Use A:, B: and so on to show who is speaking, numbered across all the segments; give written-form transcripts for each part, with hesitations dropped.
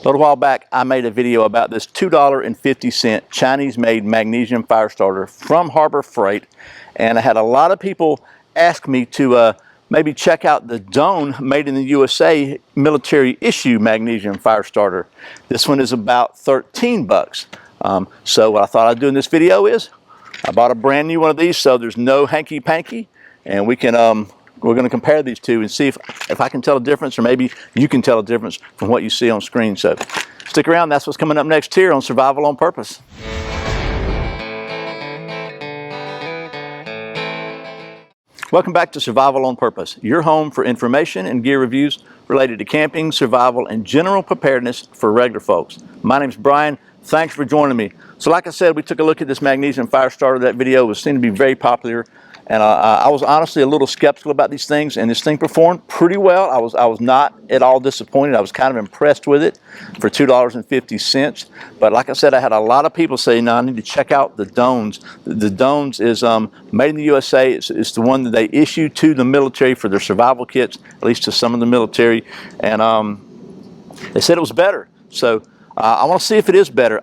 A: A little while back, I made a video about this $2.50 Chinese-made magnesium fire starter from Harbor Freight, and I had a lot of people ask me to maybe check out the Doan made in the USA military issue magnesium fire starter. This one is about 13 bucks. So what I thought I'd do in this video is I bought a brand new one of these, so there's no hanky-panky, and we can we're going to compare these two and see if I can tell a difference, or maybe you can tell a difference from what you see on screen. So stick around, that's what's coming up next here on Survival on Purpose. Welcome back to Survival on Purpose, your home for information and gear reviews related to camping, survival, and general preparedness for regular folks. My name's Brian. Thanks for joining me. So like I said, we took a look at this magnesium fire starter. That video seemed to be very popular. And I was honestly a little skeptical about these things, and this thing performed pretty well. I was not at all disappointed. I was kind of impressed with it for $2.50. But like I said, I had a lot of people say, no, I need to check out the Doans. The Doans is made in the USA. It's the one that they issue to the military for their survival kits, at least to some of the military. And they said it was better. So I want to see if it is better.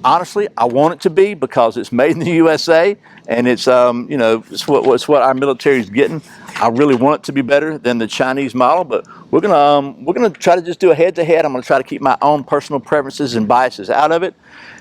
A: Honestly, I want it to be, because it's made in the USA, and it's you know, it's what our military is getting. I really want it to be better than the Chinese model, but we're gonna try to just do a head-to-head. I'm gonna try to keep my own personal preferences and biases out of it,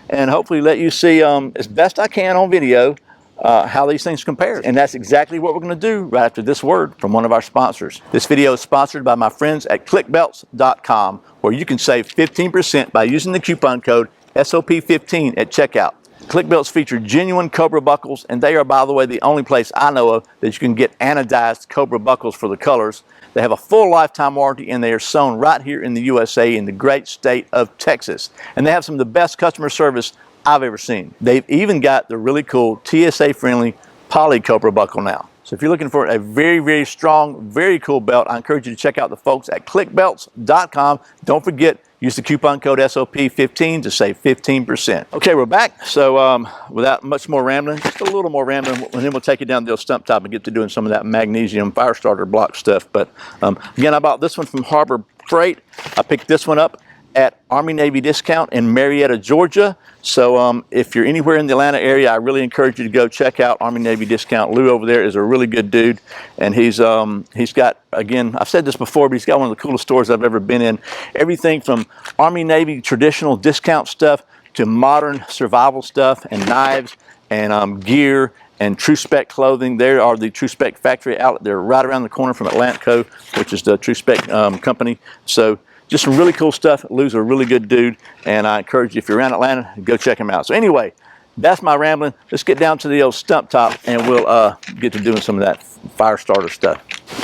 A: and hopefully let you see as best I can on video how these things compare. And that's exactly what we're gonna do right after this word from one of our sponsors. This video is sponsored by my friends at clickbelts.com, where you can save 15% by using the coupon code SOP15 at checkout. Click belts feature genuine Cobra buckles, and they are, by the way, the only place I know of that you can get anodized Cobra buckles for the colors. They have a full lifetime warranty, and they are sewn right here in the USA in the great state of Texas. And they have some of the best customer service I've ever seen. They've even got the really cool TSA-friendly poly Cobra buckle now. So if you're looking for a very, very strong, very cool belt, I encourage you to check out the folks at clickbelts.com. Don't forget, use the coupon code SOP15 to save 15%. Okay, we're back. So without much more rambling, just a little more rambling, and then we'll take it down to the old stump top and get to doing some of that magnesium fire starter block stuff. But again, I bought this one from Harbor Freight. I picked this one up at Army-Navy discount in Marietta, Georgia. So if you're anywhere in the Atlanta area, I really encourage you to go check out Army-Navy discount. Lou over there is a really good dude, and he's got, again, I've said this before, but he's got one of the coolest stores I've ever been in. Everything from Army-Navy traditional discount stuff to modern survival stuff and knives and gear and True Spec clothing. There are the True Spec factory outlet. They're right around the corner from Atlantico, which is the True Spec company. So just some really cool stuff. Lou's a really good dude, and I encourage you, if you're around Atlanta, go check him out. So anyway, that's my rambling. Let's get down to the old stump top, and we'll get to doing some of that fire starter stuff.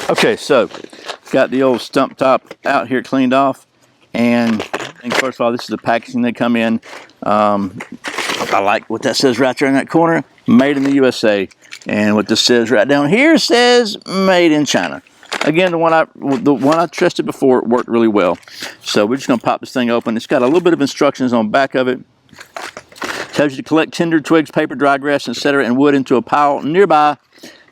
A: Okay, so got the old stump top out here cleaned off, and I think first of all, this is the packaging they come in. I like what that says right there in that corner, made in the USA, and what this says right down here says made in China. Again, the one I tested before worked really well. So we're just going to pop this thing open. It's got a little bit of instructions on the back of it. Tells you to collect tinder, twigs, paper, dry grass, etc., and wood into a pile nearby.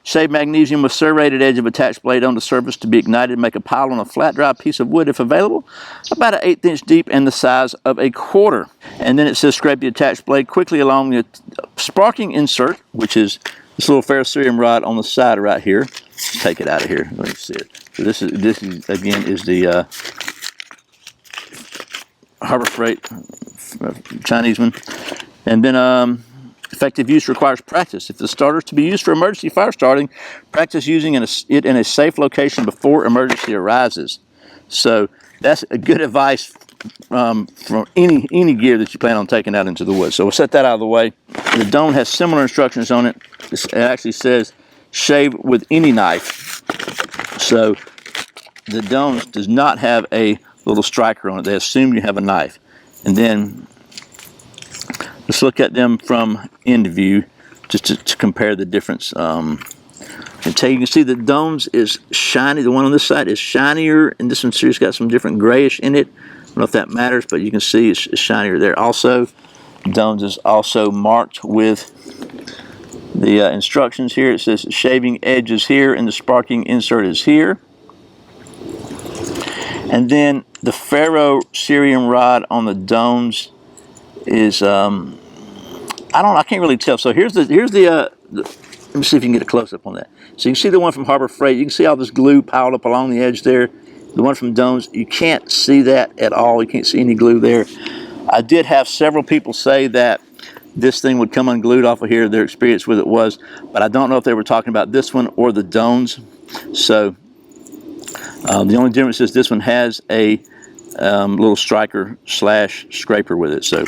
A: Shave magnesium with serrated edge of attached blade on the surface to be ignited. Make a pile on a flat, dry piece of wood if available, about an 1/8 inch deep and the size of a quarter. And then it says scrape the attached blade quickly along the sparking insert, which is this little ferrocerium rod on the side right here. Let's take it out of here. Let me see it. So this is again is the Harbor Freight Chinese one, and then effective use requires practice. If the starter is to be used for emergency fire starting, practice using it in a safe location before emergency arises. So that's a good advice from any gear that you plan on taking out into the woods. So we'll set that out of the way. The Doan has similar instructions on it. It actually says shave with any knife. So the Doan does not have a little striker on it. They assume you have a knife. And then let's look at them from end view just to compare the difference. And you can see the Doan's is shiny. The one on this side is shinier, and this one's got some different grayish in it. I don't know if that matters, but you can see it's shinier there. Also, Doan's is also marked with the instructions here. It says shaving edge is here and the sparking insert is here. And then the ferro cerium rod on the Doans is I can't really tell. So here's the let me see if you can get a close up on that. So you can see the one from Harbor Freight. You can see all this glue piled up along the edge there. The one from Doan's, you can't see that at all. You can't see any glue there. I did have several people say that this thing would come unglued off of here. Their experience with it was, but I don't know if they were talking about this one or the Doan's. So the only difference is this one has a little striker slash scraper with it. So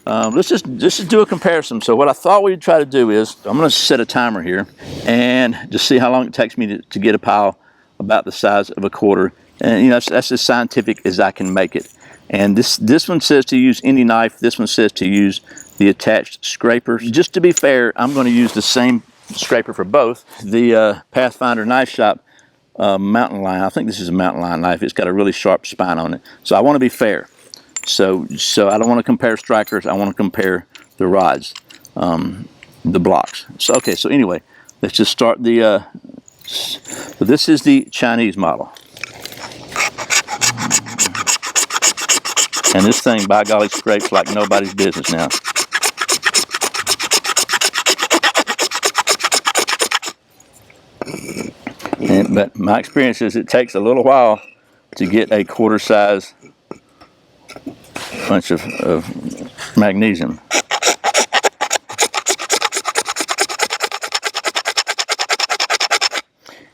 A: let's just do a comparison. So what I thought we'd try to do is, I'm going to set a timer here and just see how long it takes me to get a pile about the size of a quarter. And you know, that's as scientific as I can make it. And this one says to use any knife. This one says to use the attached scraper. Just to be fair, I'm going to use the same scraper for both. The Pathfinder Knife Shop mountain lion. I think this is a mountain lion knife. It's got a really sharp spine on it. So I want to be fair. So I don't want to compare strikers. I want to compare the rods, the blocks. So okay. So anyway, let's just start the. So this is the Chinese model. And this thing, by golly, scrapes like nobody's business now. But my experience is it takes a little while to get a quarter size bunch of magnesium.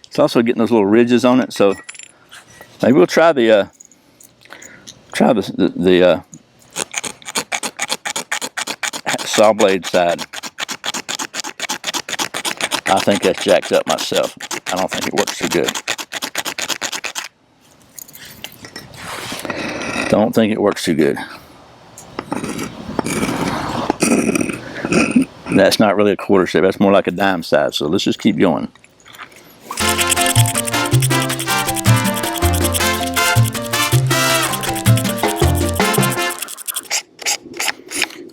A: It's also getting those little ridges on it, so maybe we'll try the saw blade side. I think that's jacked up myself. I don't think it works too good. Don't think it works too good. That's not really a quarter shape. That's more like a dime size. So let's just keep going.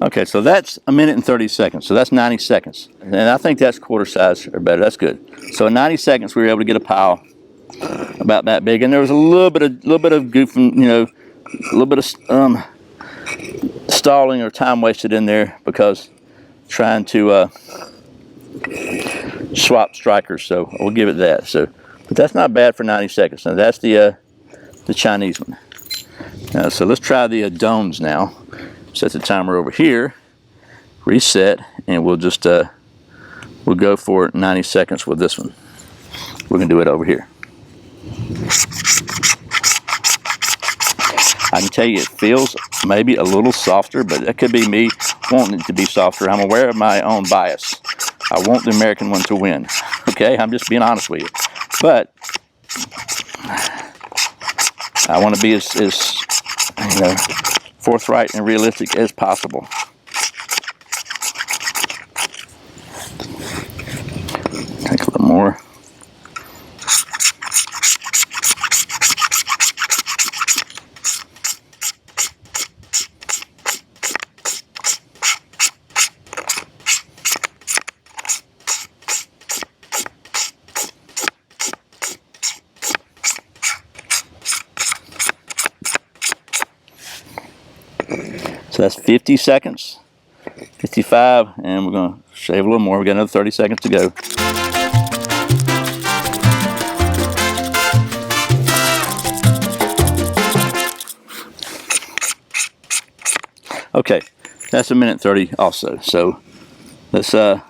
A: Okay, so that's 1 minute and 30 seconds. So that's 90 seconds. And I think that's quarter size or better. That's good. So in 90 seconds, we were able to get a pile about that big. And there was a little bit of goof, you know, a little bit of stalling or time wasted in there because trying to swap strikers. So we'll give it that. So, but that's not bad for 90 seconds. Now that's the Chinese one. So let's try the Doans now. Set the timer over here, reset, and we'll just we'll go for 90 seconds with this one. We're gonna do it over here. I can tell you it feels maybe a little softer, but that could be me wanting it to be softer. I'm aware of my own bias. I want the American one to win. Okay, I'm just being honest with you. But I want to be as you know, forthright and realistic as possible. Take a little more. So that's 50 seconds, 55, and we're going to shave a little more. We got another 30 seconds to go. Okay, that's 1 minute 30 also. So let's pile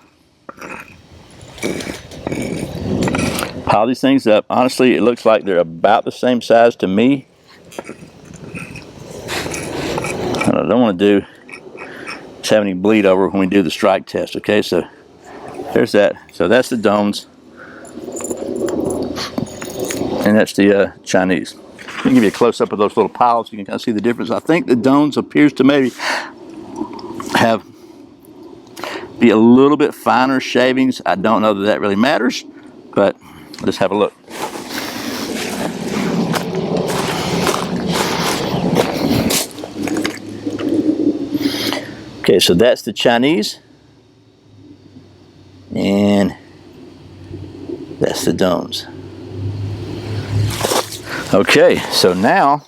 A: these things up. Honestly, it looks like they're about the same size to me. What I don't want to do is have any bleed over when we do the strike test. Okay, so there's that. So that's the Doans, and that's the Chinese. Let me give you a close-up of those little piles. You can kind of see the difference. I think the Doans appears to maybe be a little bit finer shavings. I don't know that that really matters, but let's have a look. Okay, so that's the Chinese, and that's the Doans. Okay, so now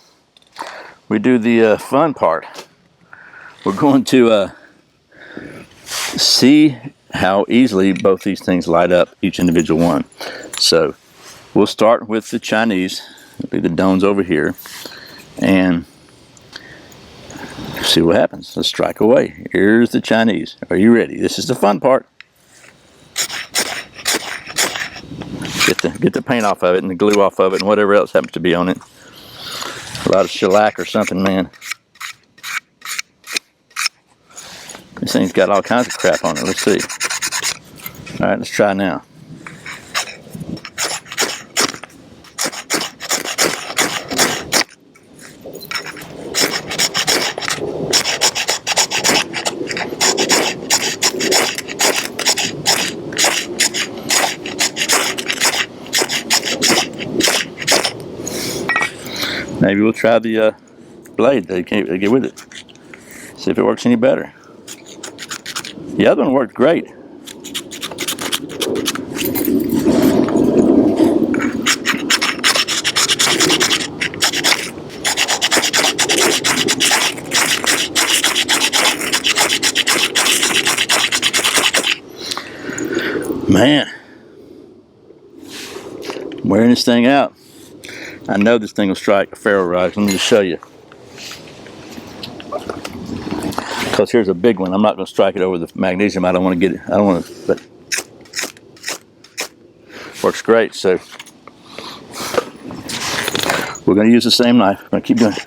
A: we do the fun part. We're going to see how easily both these things light up, each individual one. So we'll start with the Chinese. It'll be the Doans over here, and see what happens. Let's strike away. Here's the Chinese. Are you ready? This is the fun part. Get the paint off of it and the glue off of it and whatever else happens to be on it. A lot of shellac or something, man. This thing's got all kinds of crap on it. Let's see. All right, let's try now. Maybe we'll try the blade they get with it. See if it works any better. The other one worked great. Man, I'm wearing this thing out. I know this thing will strike a ferro rod. Let me just show you. Because here's a big one. I'm not going to strike it over the magnesium. I don't want to get it. I don't want to, but works great. So we're going to use the same knife. I'm going to keep doing it.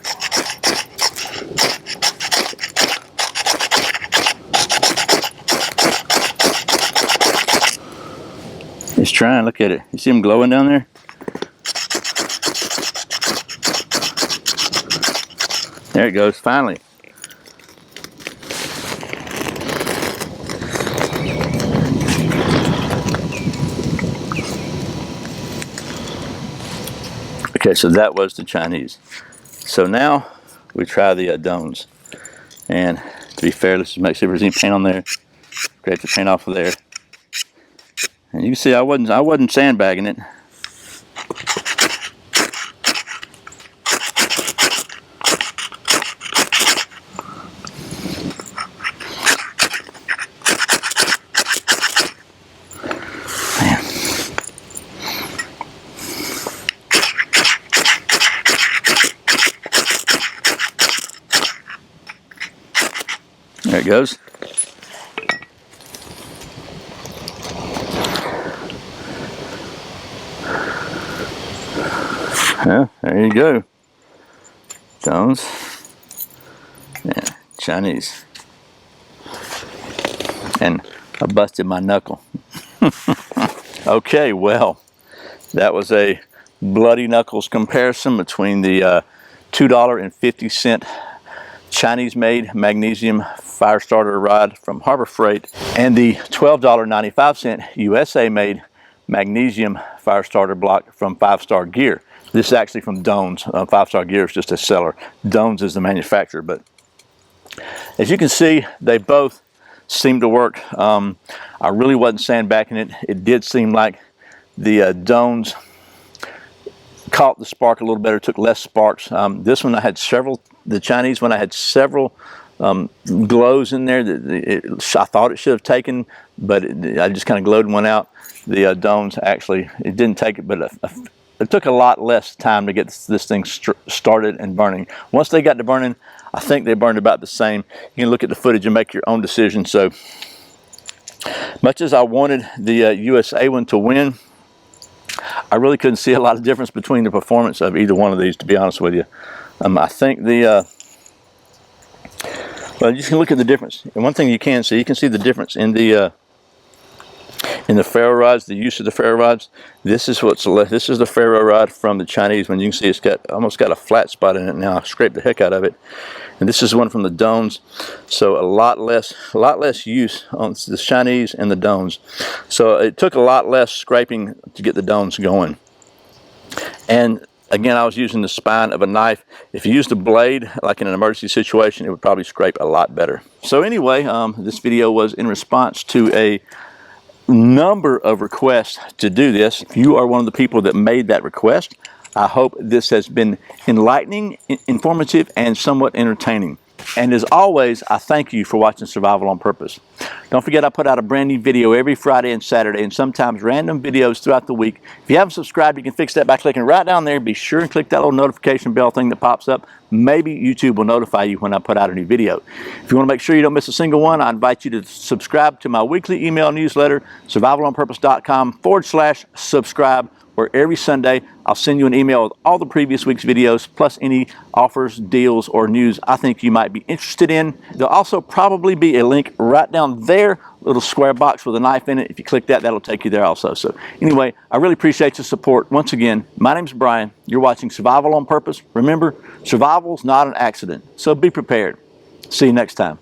A: It's trying. Look at it. You see them glowing down there? There it goes, finally. Okay, so that was the Chinese. So now we try the Doans. And to be fair, let's just make sure there's any paint on there. Scrape the paint off of there. And you can see I wasn't sandbagging it. There it goes. Well, there you go. Doans and Chinese. And I busted my knuckle. Okay, well, that was a bloody knuckles comparison between the $2.50 Chinese-made magnesium Firestarter rod from Harbor Freight and the $12.95 USA-made magnesium Firestarter block from 5-Star Gear. This is actually from Doan's. 5-Star Gear is just a seller. Doan's is the manufacturer, but as you can see, they both seem to work. I really wasn't sandbagging it. It did seem like the Doan's caught the spark a little better, took less sparks. This one I had several, the Chinese one I had several glows in there that I thought it should have taken, but I just kind of glowed one out. The Doan's actually, it didn't take it, but it took a lot less time to get this thing started and burning. Once they got to burning, I think they burned about the same. You can look at the footage and make your own decision. So much as I wanted the USA one to win, I really couldn't see a lot of difference between the performance of either one of these, to be honest with you. I think the well, you can look at the difference. And one thing you can see the difference in the ferro rods, the use of the ferro rods. This is what's left. This is the ferro rod from the Chinese one. You can see it's got almost got a flat spot in it now. I scraped the heck out of it. And this is one from the Doan's. So a lot less use on the Chinese and the Doan's. So it took a lot less scraping to get the Doan's going. And again, I was using the spine of a knife. If you used a blade, like in an emergency situation, it would probably scrape a lot better. So anyway, this video was in response to a number of requests to do this. If you are one of the people that made that request, I hope this has been enlightening, informative, and somewhat entertaining. And as always, I thank you for watching Survival on Purpose. Don't forget I put out a brand new video every Friday and Saturday, and sometimes random videos throughout the week. If you haven't subscribed, you can fix that by clicking right down there. Be sure and click that little notification bell thing that pops up. Maybe YouTube will notify you when I put out a new video. If you want to make sure you don't miss a single one, I invite you to subscribe to my weekly email newsletter, survivalonpurpose.com/subscribe, where every Sunday I'll send you an email with all the previous week's videos, plus any offers, deals, or news I think you might be interested in. There'll also probably be a link right down there, little square box with a knife in it. If you click that, that'll take you there also. So anyway, I really appreciate your support. Once again, my name's Brian. You're watching Survival on Purpose. Remember, survival's not an accident, so be prepared. See you next time.